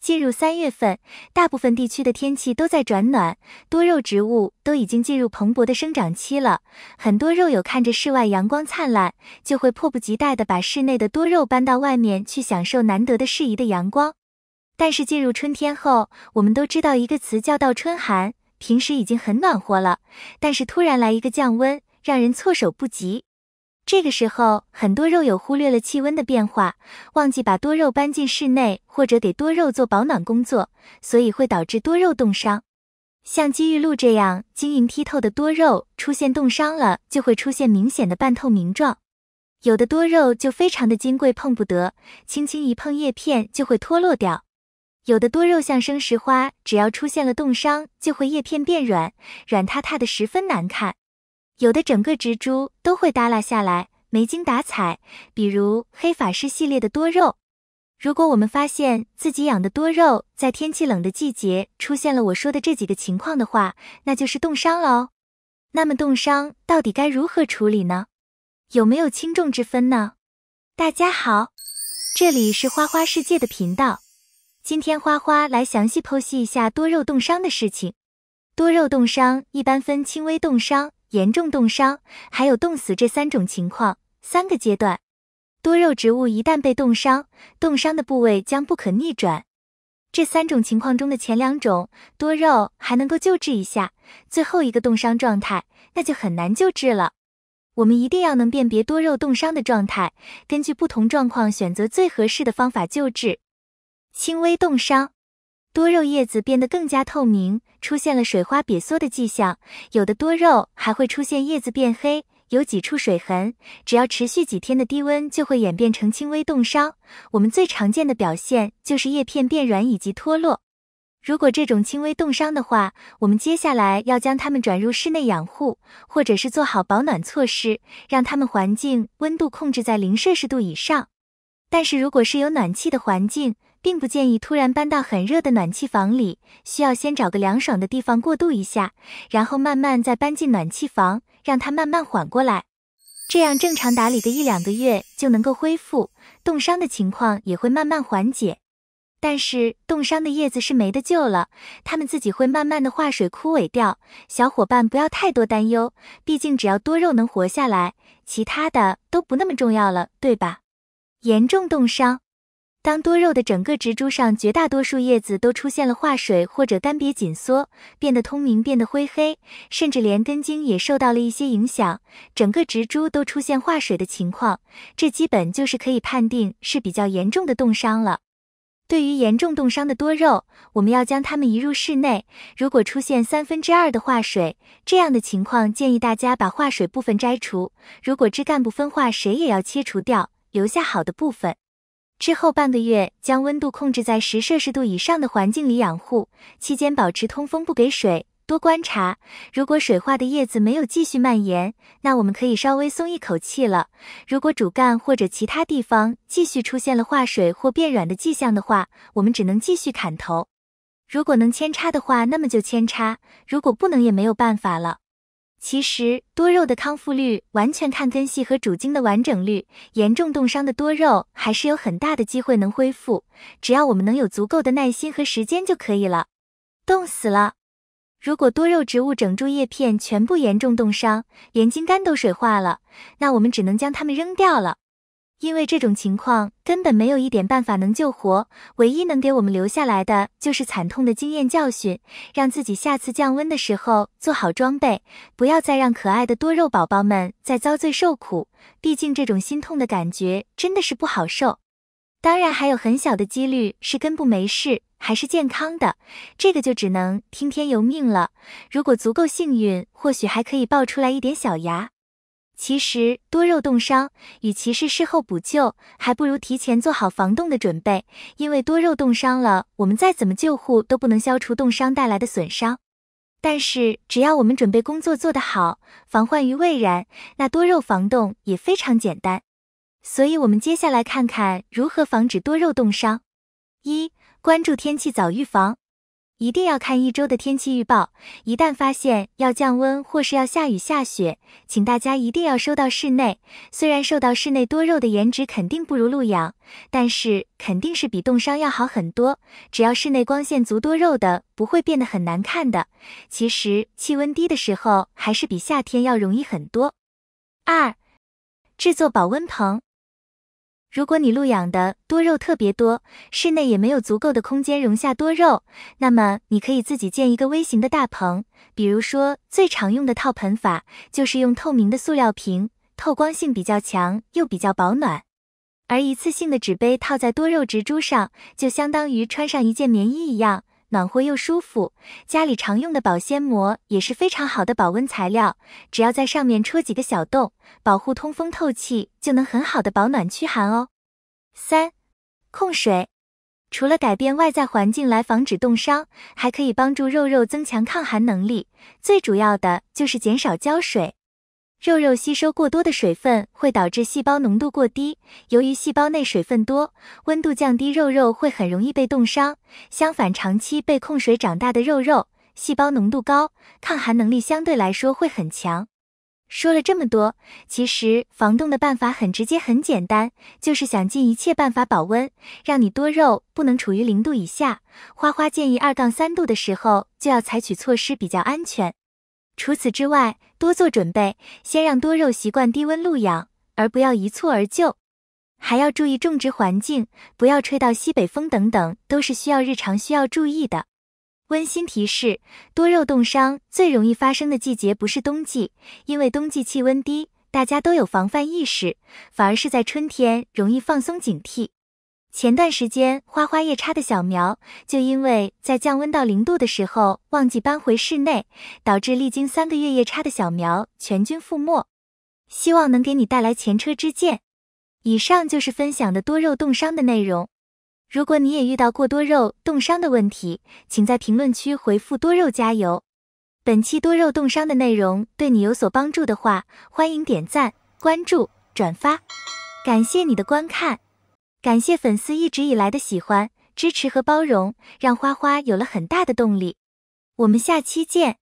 进入3月份，大部分地区的天气都在转暖，多肉植物都已经进入蓬勃的生长期了。很多肉友看着室外阳光灿烂，就会迫不及待地把室内的多肉搬到外面去享受难得的适宜的阳光。但是进入春天后，我们都知道一个词叫倒春寒，平时已经很暖和了，但是突然来一个降温，让人措手不及。这个时候，很多肉友忽略了气温的变化，忘记把多肉搬进室内，或者给多肉做保暖工作，所以会导致多肉冻伤。像基玉露这样晶莹剔透的多肉出现冻伤了，就会出现明显的半透明状。有的多肉就非常的金贵，碰不得，轻轻一碰叶片就会脱落掉。有的多肉像生石花，只要出现了冻伤，就会叶片变软，软塌塌的十分难看。有的整个植株都会耷拉下来，没精打采，比如黑法师系列的多肉。如果我们发现自己养的多肉在天气冷的季节出现了我说的这几个情况的话，那就是冻伤了哦。那么冻伤到底该如何处理呢？有没有轻重之分呢？大家好，这里是花花世界的频道。今天花花来详细剖析一下多肉冻伤的事情。多肉冻伤一般分轻微冻伤、严重冻伤，还有冻死这3种情况，3个阶段。多肉植物一旦被冻伤，冻伤的部位将不可逆转。这3种情况中的前2种，多肉还能够救治一下，最后一个冻伤状态，那就很难救治了。我们一定要能辨别多肉冻伤的状态，根据不同状况选择最合适的方法救治。轻微冻伤，多肉叶子变得更加透明，出现了水花瘪缩的迹象，有的多肉还会出现叶子变黑，有几处水痕，只要持续几天的低温就会演变成轻微冻伤。我们最常见的表现就是叶片变软以及脱落。如果这种轻微冻伤的话，我们接下来要将它们转入室内养护，或者是做好保暖措施，让它们环境温度控制在0°C以上。但是如果是有暖气的环境，并不建议突然搬到很热的暖气房里，需要先找个凉爽的地方过渡一下，然后慢慢再搬进暖气房，让它慢慢缓过来。这样正常打理个1-2个月就能够恢复，冻伤的情况也会慢慢缓解。但是冻伤的叶子是没得救了，它们自己会慢慢的化水枯萎掉，小伙伴不要太多担忧，毕竟只要多肉能活下来，其他的都不那么重要了，对吧？严重冻伤，当多肉的整个植株上绝大多数叶子都出现了化水或者干瘪紧缩，变得通明，变得灰黑，甚至连根茎也受到了一些影响，整个植株都出现化水的情况，这基本就是可以判定是比较严重的冻伤了。对于严重冻伤的多肉，我们要将它们移入室内，如果出现2/3的化水，这样的情况建议大家把化水部分摘除，如果枝干部分化谁也要切除掉，留下好的部分。之后半个月将温度控制在10°C以上的环境里养护，期间保持通风不给水，多观察，如果水化的叶子没有继续蔓延，那我们可以稍微松一口气了。如果主干或者其他地方继续出现了化水或变软的迹象的话，我们只能继续砍头。如果能扦插的话，那么就扦插，如果不能也没有办法了。其实多肉的康复率完全看根系和主茎的完整率，严重冻伤的多肉还是有很大的机会能恢复，只要我们能有足够的耐心和时间就可以了。冻死了，如果多肉植物整株叶片全部严重冻伤，连茎干都水化了，那我们只能将它们扔掉了。因为这种情况根本没有一点办法能救活，唯一能给我们留下来的就是惨痛的经验教训，让自己下次降温的时候做好装备，不要再让可爱的多肉宝宝们再遭罪受苦，毕竟这种心痛的感觉真的是不好受。当然还有很小的几率是根部没事，还是健康的，这个就只能听天由命了。如果足够幸运，或许还可以爆出来一点小芽。其实多肉冻伤与其是事后补救，还不如提前做好防冻的准备，因为多肉冻伤了，我们再怎么救护都不能消除冻伤带来的损伤。但是只要我们准备工作做得好，防患于未然，那多肉防冻也非常简单。所以我们接下来看看如何防止多肉冻伤。1. 关注天气早预防。一定要看一周的天气预报，一旦发现要降温或是要下雨下雪，请大家一定要收到室内。虽然受到室内多肉的颜值肯定不如露养，但是肯定是比冻伤要好很多。只要室内光线足，多肉的不会变得很难看的。其实气温低的时候还是比夏天要容易很多。2. 制作保温棚。如果你露养的多肉特别多，室内也没有足够的空间容下多肉，那么你可以自己建一个微型的大棚。比如说最常用的套盆法就是用透明的塑料瓶，透光性比较强又比较保暖。而一次性的纸杯套在多肉植株上，就相当于穿上一件棉衣一样，暖和又舒服。家里常用的保鲜膜也是非常好的保温材料，只要在上面戳几个小洞，保护通风透气，就能很好的保暖驱寒哦。3. 控水。除了改变外在环境来防止冻伤，还可以帮助肉增强抗寒能力。最主要的就是减少浇水。肉吸收过多的水分会导致细胞浓度过低，由于细胞内水分多，温度降低，肉会很容易被冻伤。相反，长期被控水长大的肉，细胞浓度高，抗寒能力相对来说会很强。说了这么多，其实防冻的办法很直接很简单，就是想尽一切办法保温，让你多肉不能处于0度以下。花花建议2-3度的时候就要采取措施比较安全。除此之外，多做准备，先让多肉习惯低温露养，而不要一蹴而就。还要注意种植环境，不要吹到西北风等等，都是日常需要注意的。温馨提示，多肉冻伤最容易发生的季节不是冬季，因为冬季气温低，大家都有防范意识，反而是在春天容易放松警惕。前段时间花花夜叉的小苗就因为在降温到0度的时候忘记搬回室内，导致历经3个月夜叉的小苗全军覆没。希望能给你带来前车之鉴。以上就是分享的多肉冻伤的内容。如果你也遇到过多肉冻伤的问题，请在评论区回复多肉加油。本期多肉冻伤的内容对你有所帮助的话，欢迎点赞、关注、转发。感谢你的观看，感谢粉丝一直以来的喜欢、支持和包容，让花花有了很大的动力。我们下期见。